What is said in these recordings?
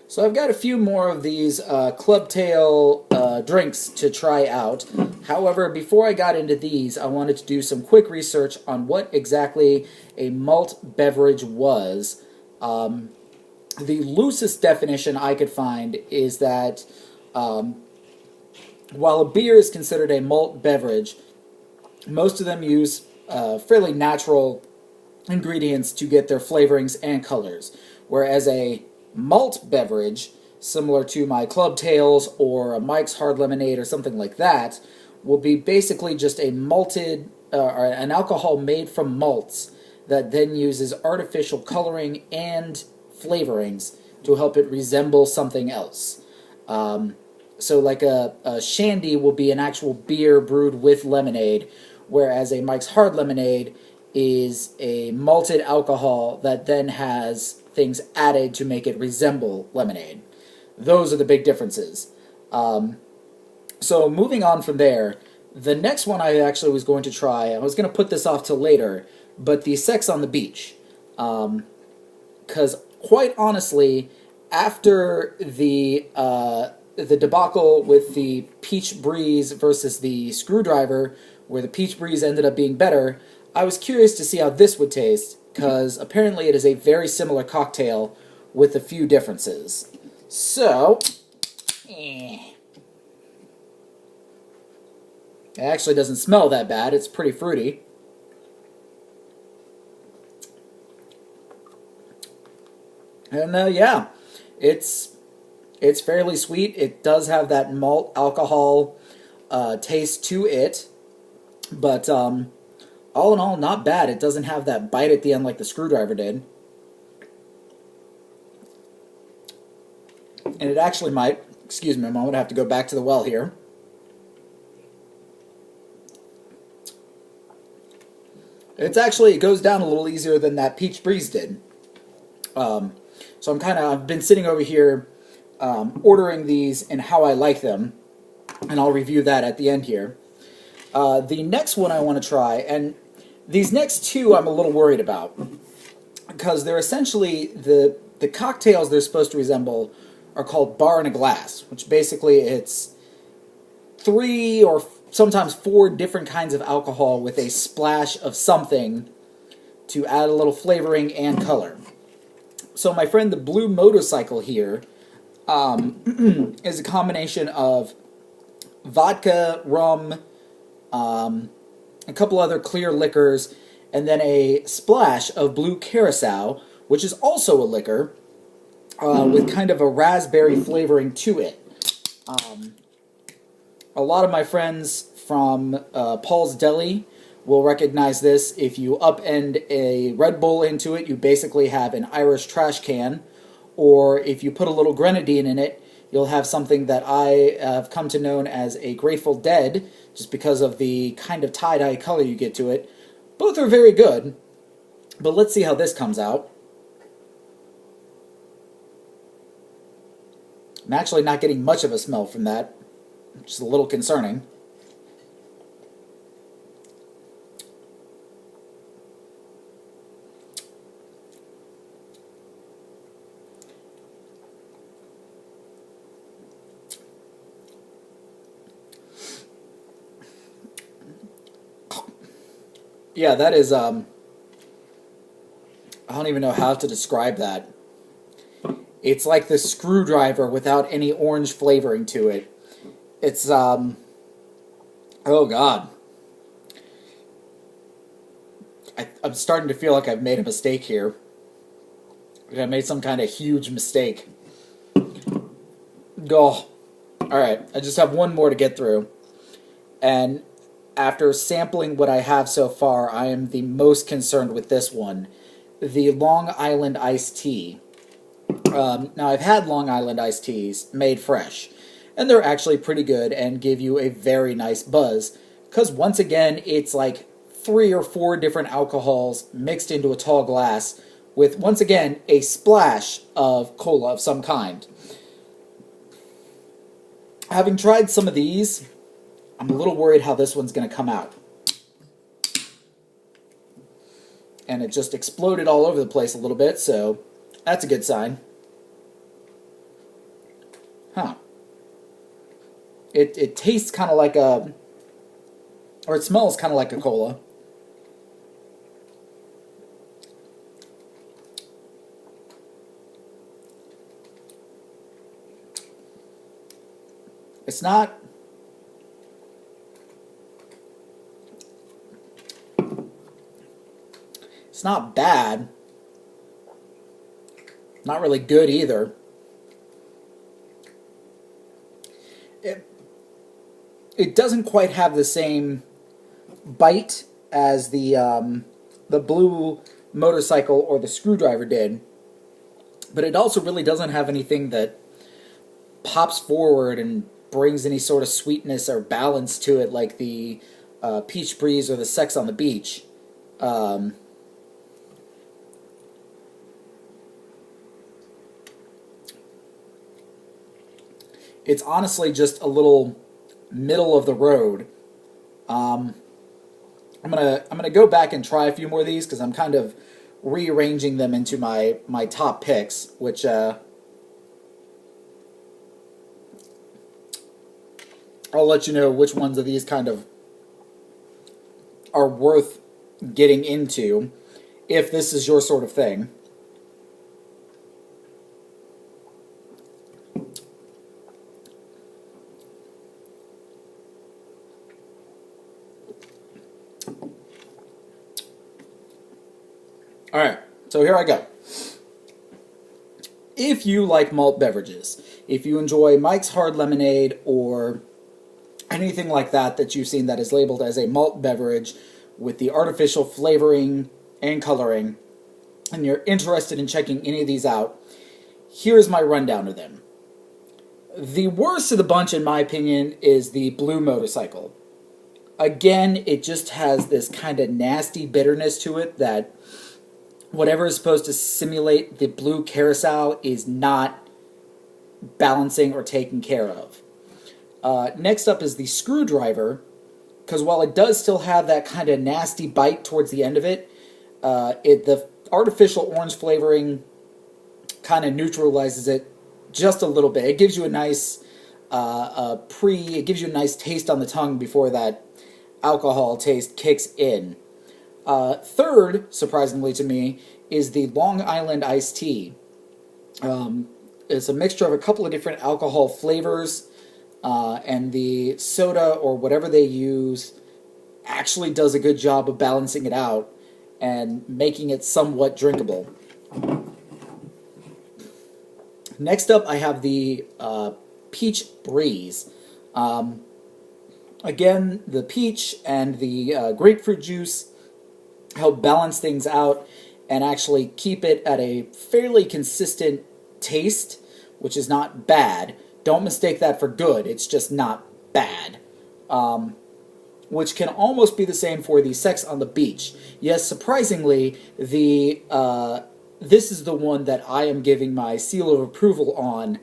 So I've got a few more of these Clubtail drinks to try out. However, before I got into these, I wanted to do some quick research on what exactly a malt beverage was. The loosest definition I could find is that while a beer is considered a malt beverage, most of them use fairly natural ingredients to get their flavorings and colors, whereas a malt beverage, similar to my Clubtails or a Mike's Hard Lemonade or something like that, will be basically just a malted or an alcohol made from malts that then uses artificial coloring and flavorings to help it resemble something else. So like a shandy will be an actual beer brewed with lemonade, whereas a Mike's Hard Lemonade is a malted alcohol that then has things added to make it resemble lemonade. Those are the big differences. So moving on from there, the next one I actually was going to try, I was going to put this off till later, but the Sex on the Beach. Because quite honestly, after the debacle with the Peach Breeze versus the Screwdriver, where the Peach Breeze ended up being better, I was curious to see how this would taste, because apparently it is a very similar cocktail with a few differences. So, it actually doesn't smell that bad. It's pretty fruity. And yeah, it's fairly sweet. It does have that malt alcohol taste to it, but all in all, not bad. It doesn't have that bite at the end like the Screwdriver did. And it actually might, excuse me a moment, I have to go back to the well here. It goes down a little easier than that Peach Breeze did. So I've been sitting over here ordering these and how I like them, and I'll review that at the end here. The next one I want to try, and these next two I'm a little worried about, because they're essentially, the cocktails they're supposed to resemble are called Bar in a Glass, which basically it's 3 or sometimes 4 different kinds of alcohol with a splash of something to add a little flavoring and color. So my friend the Blue Motorcycle here is a combination of vodka, rum, a couple other clear liquors, and then a splash of blue curacao, which is also a liquor, with kind of a raspberry flavoring to it. A lot of my friends from Paul's Deli will recognize this. If you upend a Red Bull into it, you basically have an Irish trash can, or if you put a little grenadine in it, you'll have something that I have come to know as a Grateful Dead, just because of the kind of tie-dye color you get to it. Both are very good, but let's see how this comes out. I'm actually not getting much of a smell from that, which is a little concerning. Yeah, that is, I don't even know how to describe that. It's like the Screwdriver without any orange flavoring to it. It's, oh God. I'm starting to feel like I've made a mistake here. I made some kind of huge mistake. Go. Alright, I just have one more to get through. And after sampling what I have so far, I am the most concerned with this one. The Long Island Iced Tea. Now, I've had Long Island Iced Teas made fresh, and they're actually pretty good and give you a very nice buzz, because once again, it's like 3 or 4 different alcohols mixed into a tall glass with, once again, a splash of cola of some kind. Having tried some of these, I'm a little worried how this one's going to come out. And it just exploded all over the place a little bit, so that's a good sign. It tastes kind of like a, or it smells kind of like a cola. It's not bad. Not really good either. It doesn't quite have the same bite as the blue motorcycle or the screwdriver did, but it also really doesn't have anything that pops forward and brings any sort of sweetness or balance to it like the Peach Breeze or the Sex on the Beach. It's honestly just a little middle of the road. I'm gonna go back and try a few more of these because I'm kind of rearranging them into my top picks, which I'll let you know which ones of these kind of are worth getting into if this is your sort of thing. Alright, so here I go. If you like malt beverages, if you enjoy Mike's Hard Lemonade or anything like that that you've seen that is labeled as a malt beverage with the artificial flavoring and coloring, and you're interested in checking any of these out, here's my rundown of them. The worst of the bunch, in my opinion, is the blue motorcycle. Again, it just has this kind of nasty bitterness to it that whatever is supposed to simulate the blue carousel is not balancing or taking care of. Next up is the screwdriver, because while it does still have that kind of nasty bite towards the end of it, the artificial orange flavoring kind of neutralizes it just a little bit. It gives you a nice it gives you a nice taste on the tongue before that alcohol taste kicks in. Third, surprisingly to me, is the Long Island iced tea. It's a mixture of a couple of different alcohol flavors, and the soda or whatever they use actually does a good job of balancing it out and making it somewhat drinkable. Next up, I have the Peach Breeze. Again, the peach and the grapefruit juice help balance things out and actually keep it at a fairly consistent taste, which is not bad. Don't mistake that for good. It's just not bad. Which can almost be the same for the Sex on the Beach. Yes, surprisingly, this is the one that I am giving my seal of approval on.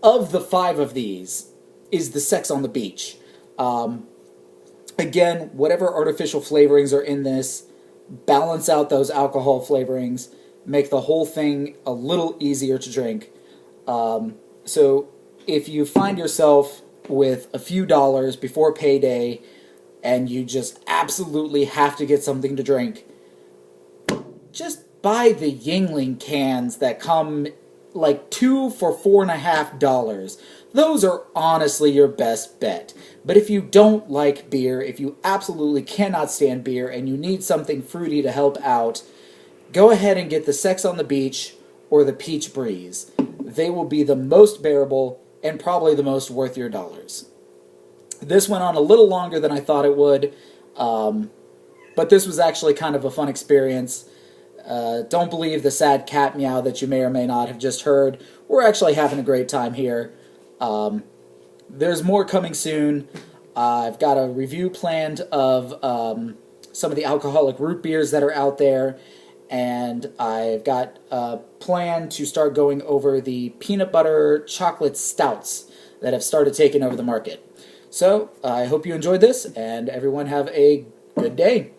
Of the 5 of these, is the Sex on the Beach. Again, whatever artificial flavorings are in this, balance out those alcohol flavorings, make the whole thing a little easier to drink. So if you find yourself with a few dollars before payday and you just absolutely have to get something to drink, just buy the Yingling cans that come like 2 for $4.50. Those are honestly your best bet. But if you don't like beer, if you absolutely cannot stand beer and you need something fruity to help out, go ahead and get the Sex on the Beach or the Peach Breeze. They will be the most bearable and probably the most worth your dollars. This went on a little longer than I thought it would, but this was actually kind of a fun experience. Don't believe the sad cat meow that you may or may not have just heard. We're actually having a great time here. There's more coming soon. I've got a review planned of some of the alcoholic root beers that are out there, and I've got a plan to start going over the peanut butter chocolate stouts that have started taking over the market. So I hope you enjoyed this, and everyone have a good day.